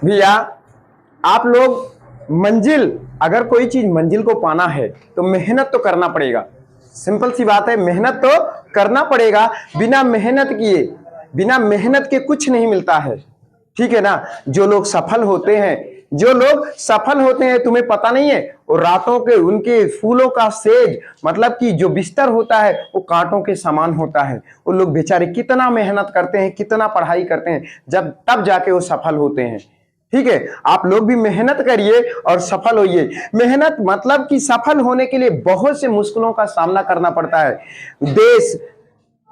भैया आप लोग मंजिल, अगर कोई चीज मंजिल को पाना है तो मेहनत तो करना पड़ेगा। सिंपल सी बात है, मेहनत तो करना पड़ेगा। बिना मेहनत किए, बिना मेहनत के कुछ नहीं मिलता है, ठीक है ना। जो लोग सफल होते हैं, जो लोग सफल होते हैं, तुम्हें पता नहीं है, और रातों के उनके फूलों का सेज, मतलब कि जो बिस्तर होता है वो कांटों के समान होता है। वो लोग बेचारे कितना मेहनत करते हैं, कितना पढ़ाई करते हैं, जब तब जाके वो सफल होते हैं। ठीक है, आप लोग भी मेहनत करिए और सफल होइए। मेहनत मतलब कि सफल होने के लिए बहुत से मुश्किलों का सामना करना पड़ता है।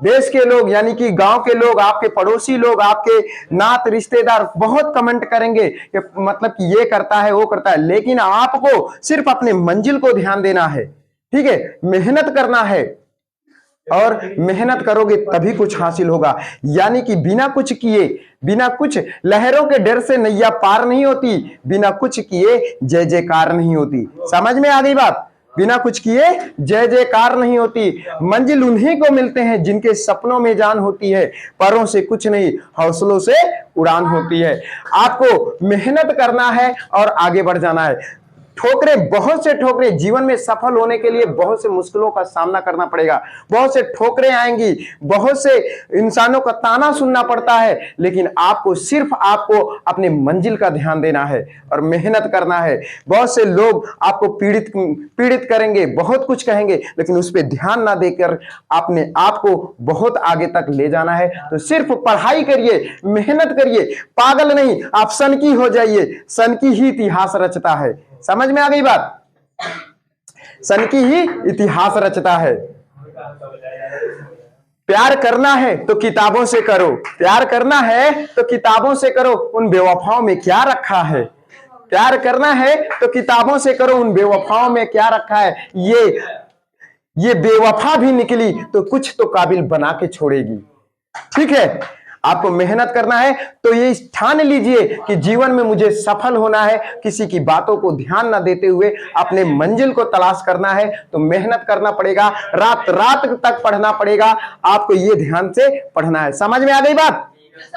देश के लोग, यानी कि गांव के लोग, आपके पड़ोसी लोग, आपके नात रिश्तेदार बहुत कमेंट करेंगे कि मतलब कि ये करता है, वो करता है, लेकिन आपको सिर्फ अपने मंजिल को ध्यान देना है। ठीक है, मेहनत करना है, और मेहनत करोगे तभी कुछ हासिल होगा। यानी कि बिना कुछ किए, बिना कुछ, लहरों के डर से नैया पार नहीं होती, बिना कुछ किए जय जयकार नहीं होती। समझ में आ गई बात? बिना कुछ किए जय जयकार नहीं होती। मंजिल उन्हीं को मिलते हैं जिनके सपनों में जान होती है, परों से कुछ नहीं, हौसलों से उड़ान होती है। आपको मेहनत करना है और आगे बढ़ जाना है। ठोकरें, बहुत से ठोकरें, जीवन में सफल होने के लिए बहुत से मुश्किलों का सामना करना पड़ेगा, बहुत से ठोकरें आएंगी, बहुत से इंसानों का ताना सुनना पड़ता है, लेकिन आपको सिर्फ आपको अपने मंजिल का ध्यान देना है और मेहनत करना है। बहुत से लोग आपको पीड़ित करेंगे, बहुत कुछ कहेंगे, लेकिन उस पर ध्यान ना देकर अपने आप को बहुत आगे तक ले जाना है। तो सिर्फ पढ़ाई करिए, मेहनत करिए, पागल नहीं, आप सन की हो जाइए। सन की ही इतिहास रचता है। समझ में आ गई बात? सन की ही इतिहास रचता है। प्यार करना है तो किताबों से करो, प्यार करना है तो किताबों से करो, उन बेवफाओं में क्या रखा है। प्यार करना है तो किताबों से करो, उन बेवफाओं में क्या रखा है। ये बेवफा भी निकली तो कुछ तो काबिल बना के छोड़ेगी। ठीक है, आपको मेहनत करना है तो ये ठान लीजिए कि जीवन में मुझे सफल होना है। किसी की बातों को ध्यान ना देते हुए अपने मंजिल को तलाश करना है, तो मेहनत करना पड़ेगा, रात रात तक पढ़ना पड़ेगा। आपको ये ध्यान से पढ़ना है। समझ में आ गई बात?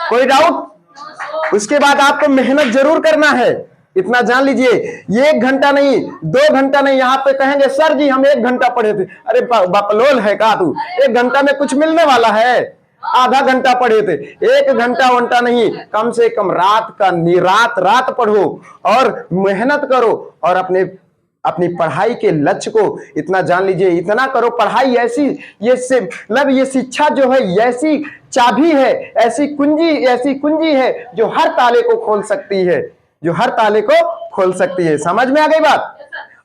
कोई डाउट? उसके बाद आपको मेहनत जरूर करना है, इतना जान लीजिए। ये 1 घंटा नहीं, 2 घंटा नहीं। यहाँ पे कहेंगे सर जी हम 1 घंटा पढ़े थे, अरे बकलोल है का तू? 1 घंटा में कुछ मिलने वाला है? आधा घंटा पढ़े थे, 1 घंटा वंटा नहीं, कम से कम रात का रात पढ़ो और मेहनत करो, और अपनी पढ़ाई के लक्ष्य को इतना जान लीजिए, इतना करो। पढ़ाई ऐसी, ये शिक्षा जो है ऐसी चाबी है, ऐसी कुंजी है जो हर ताले को खोल सकती है, जो हर ताले को खोल सकती है। समझ में आ गई बात?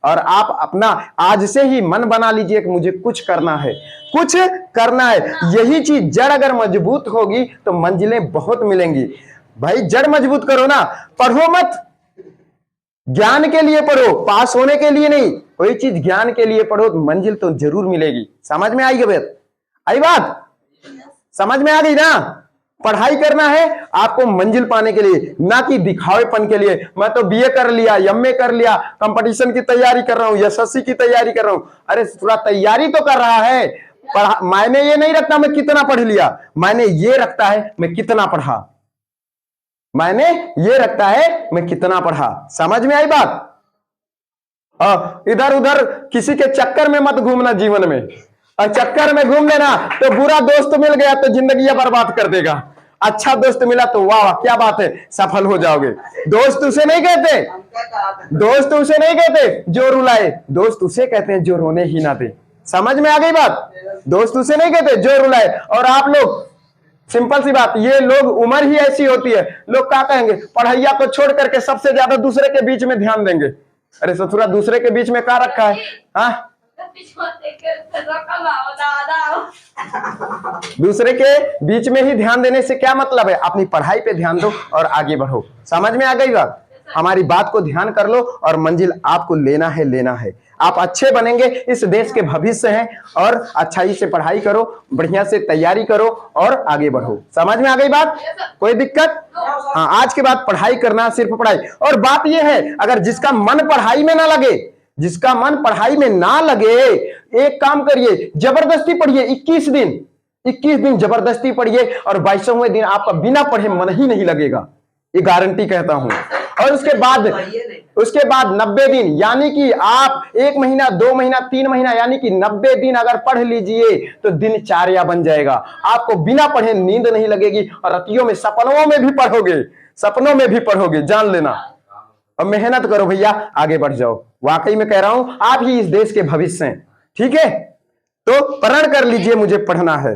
और आप अपना आज से ही मन बना लीजिए कि मुझे कुछ करना है, कुछ करना है। यही चीज, जड़ अगर मजबूत होगी तो मंजिलें बहुत मिलेंगी। भाई जड़ मजबूत करो ना, पढ़ो मत, ज्ञान के लिए पढ़ो, पास होने के लिए नहीं। कोई चीज ज्ञान के लिए पढ़ो तो मंजिल तो जरूर मिलेगी। समझ में आई बात? आई बात? समझ में आ गई ना? पढ़ाई करना है आपको मंजिल पाने के लिए, ना कि दिखावेपन के लिए। मैं तो बीए कर लिया, एमए कर लिया, कंपटीशन की तैयारी कर रहा हूं, एसएससी की तैयारी कर रहा हूं। अरे थोड़ा तैयारी तो कर रहा है, मायने ये नहीं रखता मैं कितना पढ़ लिया, मायने ये रखता है मैं कितना पढ़ा, मायने ये रखता है मैं कितना पढ़ा। समझ में आई बात? इधर उधर किसी के चक्कर में मत घूमना जीवन में। और चक्कर में घूम लेना तो बुरा दोस्त मिल गया तो जिंदगी बर्बाद कर देगा। अच्छा दोस्त मिला तो वाह वाह क्या बात है, सफल हो जाओगे। दोस्त उसे नहीं कहते, दोस्त उसे नहीं कहते जो रुलाए, दोस्त उसे कहते हैं जो रोने ही ना दे। समझ में आ गई बात? दोस्त उसे नहीं कहते जो रुलाए। और आप लोग, सिंपल सी बात, ये लोग उम्र ही ऐसी होती है, लोग क्या कहेंगे, पढ़ैया को छोड़ करके सबसे ज्यादा दूसरे के बीच में ध्यान देंगे। अरे ससुरा दूसरे के बीच में क्या रखा है? हाँ, दूसरे के बीच में ही ध्यान देने से क्या मतलब है? अपनी पढ़ाई पे ध्यान दो और आगे बढ़ो। समझ में आ गई बात? हमारी बात को ध्यान कर लो और मंजिल आपको लेना है, लेना है। आप अच्छे बनेंगे, इस देश के भविष्य हैं, और अच्छाई से पढ़ाई करो, बढ़िया से तैयारी करो और आगे बढ़ो। समझ में आ गई बात? कोई दिक्कत? हाँ, आज के बाद पढ़ाई करना, सिर्फ पढ़ाई। और बात यह है, अगर जिसका मन पढ़ाई में ना लगे, जिसका मन पढ़ाई में ना लगे, एक काम करिए, जबरदस्ती पढ़िए 21 दिन। 21 दिन जबरदस्ती पढ़िए और 22वें दिन आपका बिना पढ़े मन ही नहीं लगेगा, ये गारंटी कहता हूं। और उसके बाद 90 दिन, यानी कि आप 1 महीना 2 महीना 3 महीना यानी कि 90 दिन अगर पढ़ लीजिए तो दिनचर्या बन जाएगा। आपको बिना पढ़े नींद नहीं लगेगी और रातियों में सपनों में भी पढ़ोगे, सपनों में भी पढ़ोगे, जान लेना। और मेहनत करो भैया, आगे बढ़ जाओ। वाकई में कह रहा हूं, आप ही इस देश के भविष्य हैं, ठीक है। तो प्रण कर लीजिए मुझे पढ़ना है।